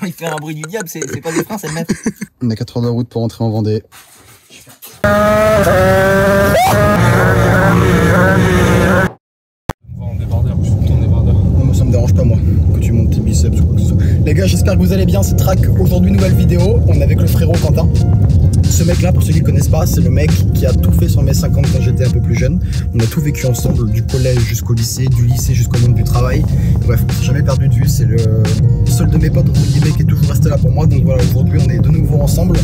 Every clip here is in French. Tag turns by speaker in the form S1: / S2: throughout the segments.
S1: Il fait un bruit du diable, c'est pas des freins, c'est le maître.
S2: On a 4 heures de route pour rentrer en Vendée.
S3: On va en débardeur, je suis tout le temps débardeur.
S2: Non, ça me dérange pas moi, que tu montes tes biceps ou quoi que ce soit. Les gars, j'espère que vous allez bien, c'est Track. Aujourd'hui, nouvelle vidéo, on est avec le frérot Quentin. Ce mec là, pour ceux qui ne connaissent pas, c'est le mec qui a tout fait sur mes 50 quand j'étais un peu plus jeune. On a tout vécu ensemble, du collège jusqu'au lycée, du lycée jusqu'au monde du travail. Bref, on s'est jamais perdu de vue, c'est le seul de mes potes entre guillemets qui est toujours resté là pour moi. Donc voilà, aujourd'hui on est de nouveau ensemble.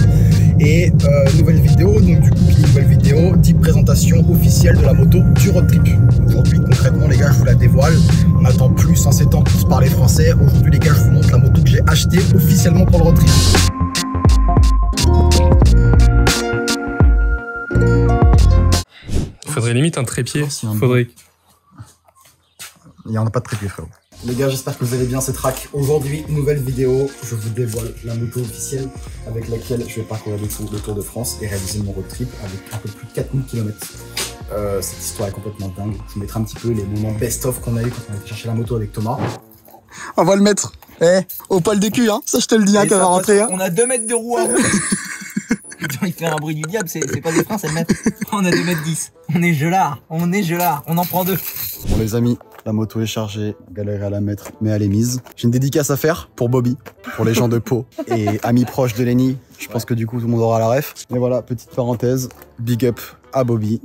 S2: Et nouvelle vidéo, donc du coup qui dit nouvelle vidéo, dit présentation officielle de la moto du road trip. Aujourd'hui concrètement les gars, je vous la dévoile. On attend plus 107 ans pour se parler français. Aujourd'hui les gars, je vous montre la moto que j'ai achetée officiellement pour le road trip.
S3: Faudrait limite un trépied, faudrait.
S2: Il n'y en a pas de trépied frérot. Les gars, j'espère que vous allez bien, c'est Track. Aujourd'hui, nouvelle vidéo, je vous dévoile la moto officielle avec laquelle je vais parcourir le Tour de France et réaliser mon road trip avec un peu plus de 4000 km. Cette histoire est complètement dingue. Je vous mettrai un petit peu les moments best-of qu'on a eu quand on a été chercher la moto avec Thomas. On va le mettre, au poil de cul, hein. Ça je te le dis, hein, qu'elle va rentrer. Hein.
S1: On a 2 mètres de roue à roue. Il fait un bruit du diable, c'est pas des freins, c'est le maître. On a 2,10 m. On est gelard, on en prend 2.
S2: Bon les amis, la moto est chargée, galère à la mettre, mais elle est mise. J'ai une dédicace à faire pour Bobby, pour les gens de Pau et amis proches de Lenny. Je pense que du coup tout le monde aura la ref. Et voilà, petite parenthèse, big up à Bobby.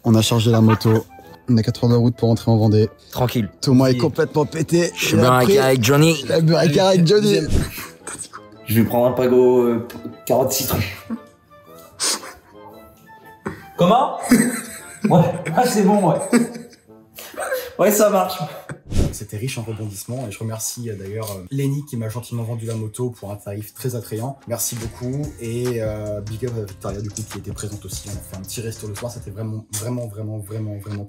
S2: On a chargé la moto. On a 4 heures de route pour rentrer en Vendée.
S1: Tranquille.
S2: Thomas est complètement pété.
S1: Je suis barricade avec Johnny.
S2: La barricade avec Johnny.
S1: Je vais prendre un pago carotte citron. Comment? Ouais, c'est bon, ouais. Ouais, ça marche.
S2: C'était riche en rebondissements et je remercie d'ailleurs Lenny qui m'a gentiment vendu la moto pour un tarif très attrayant. Merci beaucoup et big up à Victoria du coup qui était présente aussi. On a fait un petit resto le soir, c'était vraiment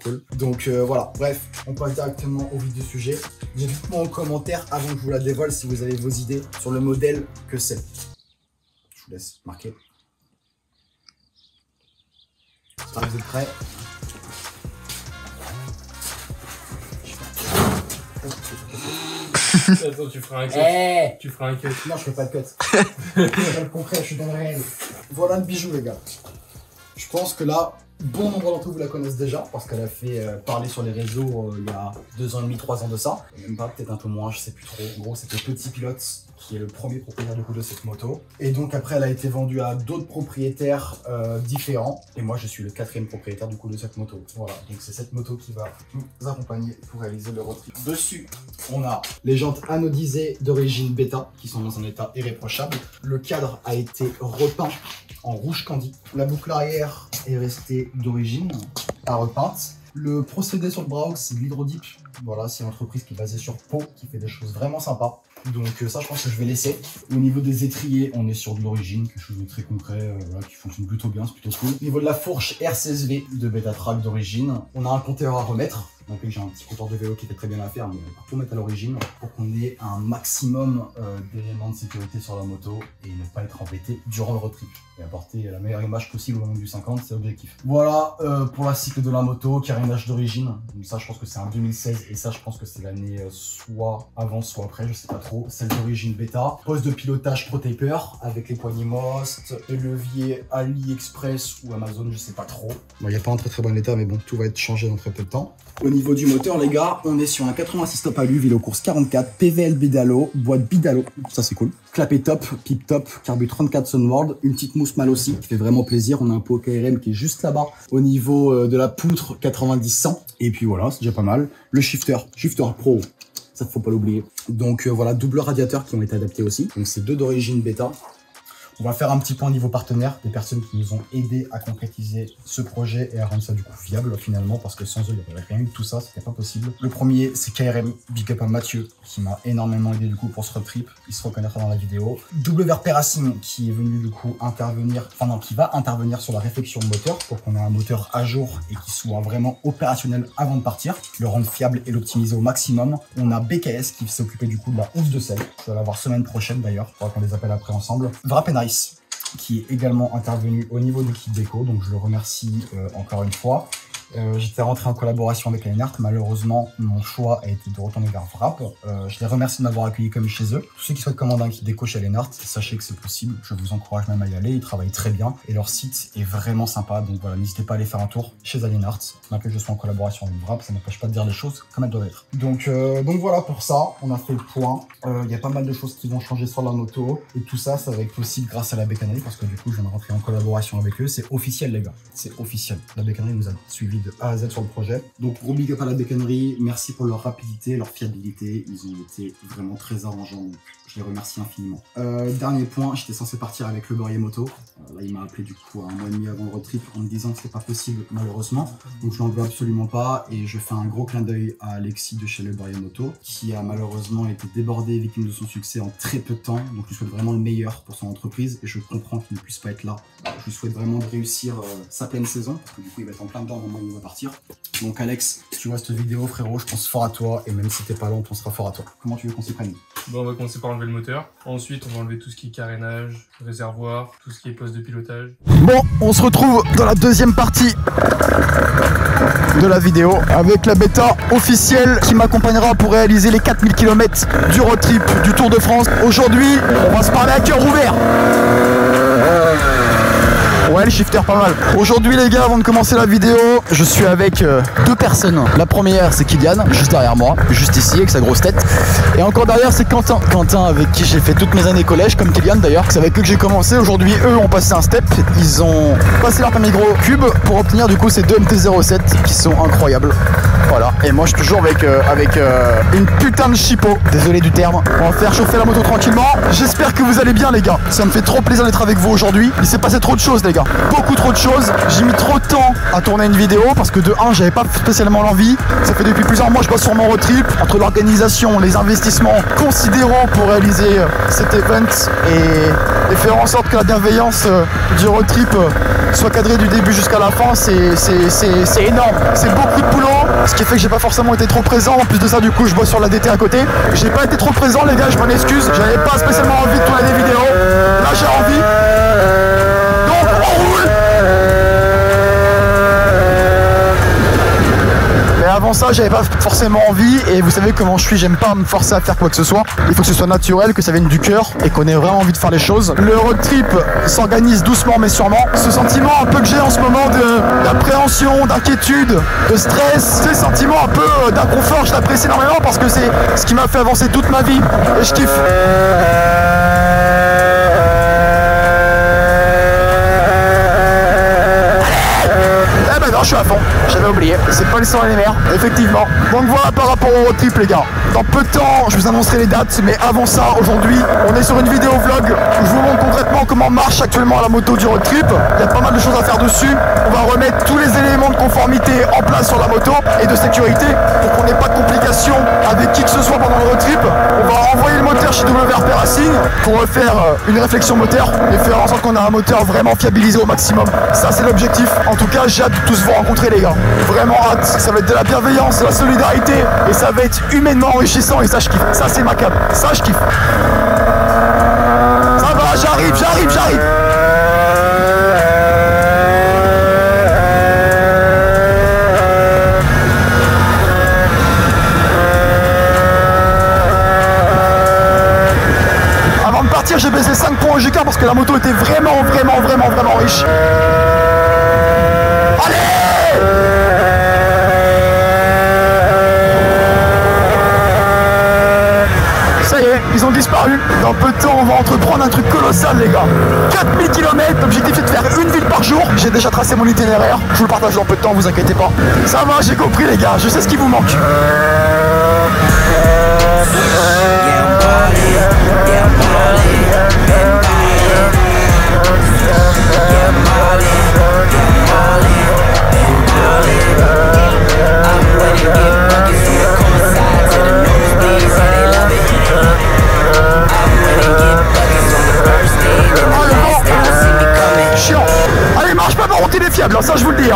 S2: cool. Donc voilà, bref, on passe directement au vif du sujet. Dites-moi en commentaire avant que je vous la dévoile si vous avez vos idées sur le modèle que c'est. Je vous laisse marquer. Vous êtes prêts?
S3: Attends, tu feras un cut. Tu feras un cut.
S2: Non, je fais pas de cut. Je le concret, je suis dans le réel. Voilà le bijou, les gars. Je pense que là, bon nombre d'entre vous la connaissent déjà parce qu'elle a fait parler sur les réseaux il y a 2 ans et demi, 3 ans de ça. Même pas, peut-être un peu moins, je sais plus trop. En gros, c'était Petit Pilote qui est le premier propriétaire du coup de cette moto. Et donc après, elle a été vendue à d'autres propriétaires différents. Et moi, je suis le 4e propriétaire du coup de cette moto. Voilà, donc c'est cette moto qui va nous accompagner pour réaliser le road trip. Dessus, on a les jantes anodisées d'origine bêta qui sont dans un état irréprochable. Le cadre a été repeint en rouge candy. La boucle arrière est restée d'origine, à repeinte. Le procédé sur le bras, c'est de l'hydrodip. Voilà, c'est une entreprise qui est basée sur Pau, qui fait des choses vraiment sympas. Donc ça, je pense que je vais laisser. Au niveau des étriers, on est sur de l'origine, quelque chose de très concret, voilà, qui fonctionne plutôt bien, c'est plutôt cool. Au niveau de la fourche RCSV de Betatrac d'origine, on a un compteur à remettre. Donc j'ai un petit compteur de vélo qui était très bien à faire, mais on va tout mettre à l'origine pour qu'on ait un maximum d'éléments de sécurité sur la moto et ne pas être embêté durant le road trip. Et apporter la meilleure image possible au moment du 50, c'est l'objectif. Voilà pour la cycle de la moto, carénage d'origine. Donc ça, je pense que c'est un 2016 et ça, je pense que c'est l'année soit avant, soit après, je sais pas trop. Celle d'origine bêta. Poste de pilotage ProTaper avec les poignées Most, le levier AliExpress ou Amazon, je sais pas trop. Bon, il n'y a pas un très bon état, mais bon, tout va être changé dans très peu de temps. Au niveau du moteur, les gars, on est sur un 86 top alu, vélo course 44, PVL Bidalo, boîte Bidalo, ça c'est cool. Clapet top, pipe top, carbu 34 Sunward, une petite mousse mal aussi, qui fait vraiment plaisir. On a un pot KRM qui est juste là-bas, au niveau de la poutre 90-100. Et puis voilà, c'est déjà pas mal. Le shifter pro, ça faut pas l'oublier. Donc voilà, double radiateur qui ont été adaptés aussi. Donc c'est 2 d'origine bêta. On va faire un petit point au niveau partenaire, des personnes qui nous ont aidé à concrétiser ce projet et à rendre ça du coup viable finalement, parce que sans eux, il n'y aurait rien eu de tout ça, c'était pas possible. Le premier, c'est KRM, big up à Mathieu, qui m'a énormément aidé du coup pour ce road trip, il se reconnaîtra dans la vidéo. WRP Racing, qui est venu du coup intervenir, enfin non, qui va intervenir sur la réflexion moteur, pour qu'on ait un moteur à jour et qui soit vraiment opérationnel avant de partir, le rendre fiable et l'optimiser au maximum. On a BKS qui s'est occupé du coup de la housse de selle, je vais l'avoir semaine prochaine d'ailleurs, il faudra qu'on les appelle après ensemble. Vrapenrice, qui est également intervenu au niveau du kit déco, donc je le remercie encore une fois. J'étais rentré en collaboration avec Alienart. Malheureusement, mon choix a été de retourner vers Wrap. Je les remercie de m'avoir accueilli comme chez eux. Tous ceux qui souhaitent commander un kit déco chez Alienart, sachez que c'est possible. Je vous encourage même à y aller. Ils travaillent très bien et leur site est vraiment sympa. Donc voilà, n'hésitez pas à aller faire un tour chez Alienart. Malgré que je sois en collaboration avec Wrap, ça n'empêche pas de dire les choses comme elles doivent être. Donc voilà pour ça. On a fait le point. Il y a pas mal de choses qui vont changer sur la moto. Et tout ça, ça va être possible grâce à la bécannerie parce que du coup, je viens de rentrer en collaboration avec eux. C'est officiel, les gars. C'est officiel. La bécannerie nous a suivi de A à Z sur le projet. Donc gros big up à la bécannerie, merci pour leur rapidité, leur fiabilité, ils ont été vraiment très arrangeants, donc je les remercie infiniment. Dernier point, j'étais censé partir avec le Beurrier Moto, là il m'a appelé du coup un mois et demi avant le road trip en me disant que c'est pas possible malheureusement, donc je l'en veux absolument pas et je fais un gros clin d'œil à Alexis de chez le Beurrier Moto qui a malheureusement été débordé, victime de son succès en très peu de temps, donc je lui souhaite vraiment le meilleur pour son entreprise et je comprends qu'il ne puisse pas être là. Je lui souhaite vraiment de réussir sa pleine saison parce que du coup il va être en plein dedans au moment où il va partir. Donc Alex, si tu vois cette vidéo frérot, je pense fort à toi et même si t'es pas là, on pensera fort à toi. Comment tu veux qu'on s'y prenne?
S3: Bon, on va commencer par enlever le moteur. Ensuite, on va enlever tout ce qui est carénage, réservoir, tout ce qui est poste de pilotage.
S2: Bon, on se retrouve dans la deuxième partie de la vidéo avec la bêta officielle qui m'accompagnera pour réaliser les 4000 km du road trip du Tour de France. Aujourd'hui, on va se parler à cœur ouvert. Ouais, le shifter pas mal. Aujourd'hui les gars, avant de commencer la vidéo, je suis avec deux personnes. La première c'est Kylian, juste derrière moi, juste ici avec sa grosse tête. Et encore derrière c'est Quentin. Quentin avec qui j'ai fait toutes mes années collège, comme Kylian d'ailleurs. C'est avec eux que j'ai commencé. Aujourd'hui eux ont passé un step. Ils ont passé leur premier gros cube pour obtenir du coup ces deux MT-07 qui sont incroyables. Voilà. Et moi je suis toujours avec une putain de chipot. Désolé du terme. On va faire chauffer la moto tranquillement. J'espère que vous allez bien les gars. Ça me fait trop plaisir d'être avec vous aujourd'hui. Il s'est passé trop de choses les gars. Beaucoup trop de choses. J'ai mis trop de temps à tourner une vidéo parce que de 1 j'avais pas spécialement l'envie. Ça fait depuis plusieurs mois que je bosse sur mon road trip. Entre l'organisation, les investissements considérants pour réaliser cet event et faire en sorte que la bienveillance du road trip soit cadrée du début jusqu'à la fin, c'est énorme. C'est beaucoup de boulot, ce qui fait que j'ai pas forcément été trop présent. En plus de ça, du coup, je bosse sur la DT à côté. J'ai pas été trop présent, les gars, je m'en excuse. J'avais pas spécialement envie de tourner des vidéos. Là, j'ai envie. Donc, on roule. Mais avant ça, j'avais pas forcément envie. Et vous savez comment je suis, j'aime pas me forcer à faire quoi que ce soit. Il faut que ce soit naturel, que ça vienne du cœur et qu'on ait vraiment envie de faire les choses. Le road trip s'organise doucement mais sûrement. Ce sentiment un peu que j'ai en ce moment d'appréhension, d'inquiétude, de stress, ce sentiment un peu d'inconfort, je l'apprécie énormément parce que c'est ce qui m'a fait avancer toute ma vie et je kiffe. Je suis à fond, j'avais oublié, c'est pas le sang et les mers, effectivement. Donc voilà par rapport au road trip les gars. Dans peu de temps, je vous annoncerai les dates, mais avant ça, aujourd'hui, on est sur une vidéo vlog où je vous montre concrètement comment marche actuellement la moto du road trip. Il y a pas mal de choses à faire dessus. On va remettre tous les éléments de conformité en place sur la moto et de sécurité pour qu'on n'ait pas de complications avec qui que ce soit pendant le road trip. On va envoyer le moteur chez WRP Racing pour refaire une réflexion moteur et faire en sorte qu'on a un moteur vraiment fiabilisé au maximum. Ça c'est l'objectif. En tout cas, j'ai hâte de tous vous rencontrer les gars. Vraiment hâte. Ça va être de la bienveillance, de la solidarité et ça va être humainement enrichissant et ça je kiffe. Ça c'est ma cam. Ça je kiffe. Ça va, j'arrive. Avant de partir, j'ai baissé 5 points au GK parce que la moto était vraiment riche. Ça y est, ils ont disparu. Dans peu de temps, on va entreprendre un truc colossal, les gars. 4000 km, l'objectif est de faire une ville par jour. J'ai déjà tracé mon itinéraire. Je vous le partage dans peu de temps, vous inquiétez pas. Ça va, j'ai compris, les gars. Je sais ce qui vous manque. Chiant. Allez, marche pas, ma route il est fiable, ça je vous le dis.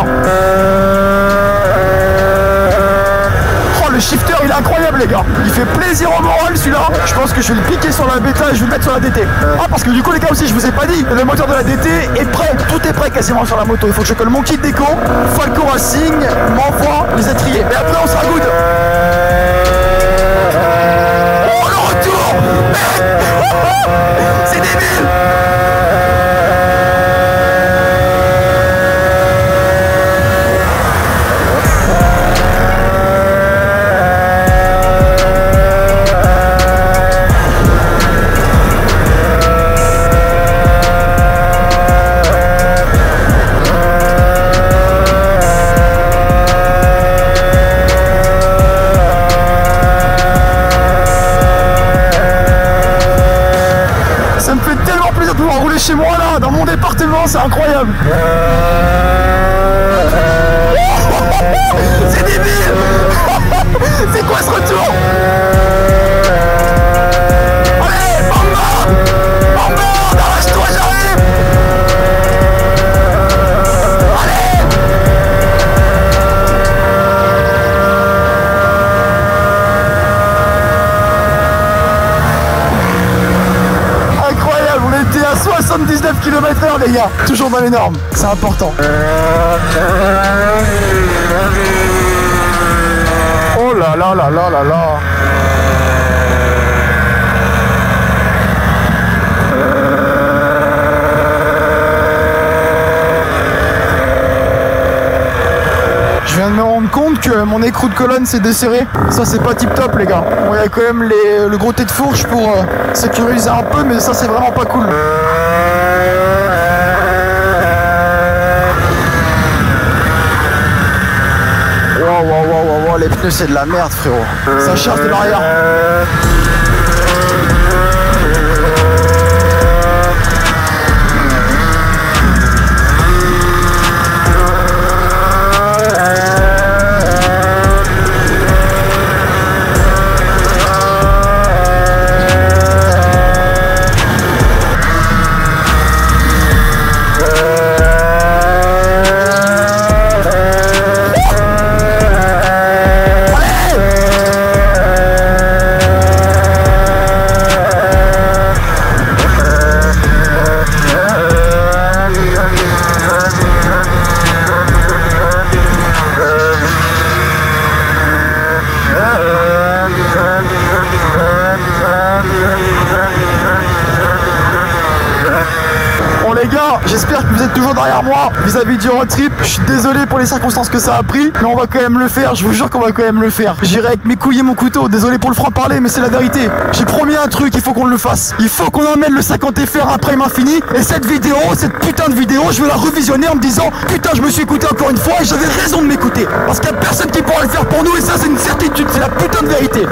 S2: Oh, le shifter il est incroyable.
S4: les gars. Il fait plaisir au moral celui-là. Je pense que je vais le piquer sur la bêta et je vais le mettre sur la DT. Ah, parce que du coup les gars aussi, je vous ai pas dit, le moteur de la DT est prêt. Tout est prêt quasiment sur la moto. Il faut que je colle mon kit déco, Falco Racing, m'envoie les étriers. Et après on sera good. Oh le retour. C'est débile. Chez moi là, dans mon département, c'est incroyable. C'est débile. C'est quoi ce retour? Allez, Bamba, arrache-toi, j'arrive. Allez. Incroyable, on était à 79 km/h les gars, toujours dans les normes, c'est important. Oh là là là là là là. Je viens de me rendre compte que mon écrou de colonne s'est desserré. Ça c'est pas tip top les gars. Bon, il y a quand même le gros tête de fourche pour sécuriser un peu, mais ça c'est vraiment pas cool. Wow, les pneus c'est de la merde frérot. Ça charge de l'arrière. J'espère que vous êtes toujours derrière moi vis-à-vis du road trip. Je suis désolé pour les circonstances que ça a pris, mais on va quand même le faire, je vous jure qu'on va quand même le faire. J'irai avec mes couilles et mon couteau, désolé pour le franc-parler, mais c'est la vérité. J'ai promis un truc, il faut qu'on le fasse. Il faut qu'on emmène le 50 FR à Prime Infini. Et cette vidéo, cette putain de vidéo, je vais la revisionner en me disant putain, je me suis écouté encore une fois et j'avais raison de m'écouter. Parce qu'il n'y a personne qui pourra le faire pour nous et ça c'est une certitude, c'est la putain de vérité.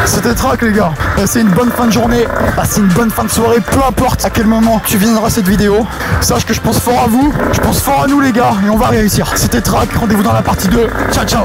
S4: C'était track les gars, c'est une bonne fin de journée, c'est une bonne fin de soirée, peu importe à quel moment tu viendras cette vidéo. Sache que je pense fort à vous, je pense fort à nous les gars, et on va réussir. C'était track, rendez-vous dans la partie 2, ciao ciao.